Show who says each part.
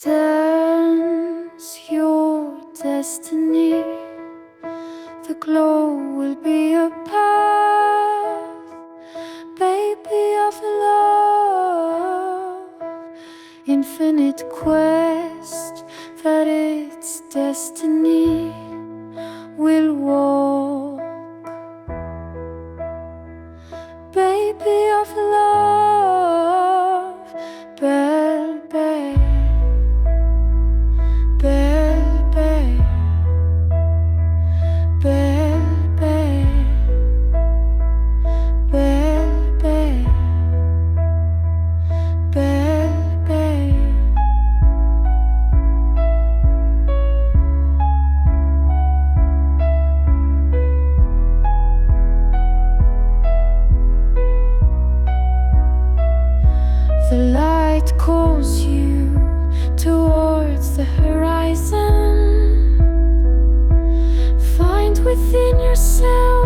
Speaker 1: Dance your destiny. The glow will be a path, baby of love. Infinite quest that its destiny will walk. Baby of love, Belle, Belle. Belle, Belle, Belle, Belle, Belle, Belle, Belle, Belle. The light calls you towards the horizon. Find within yourself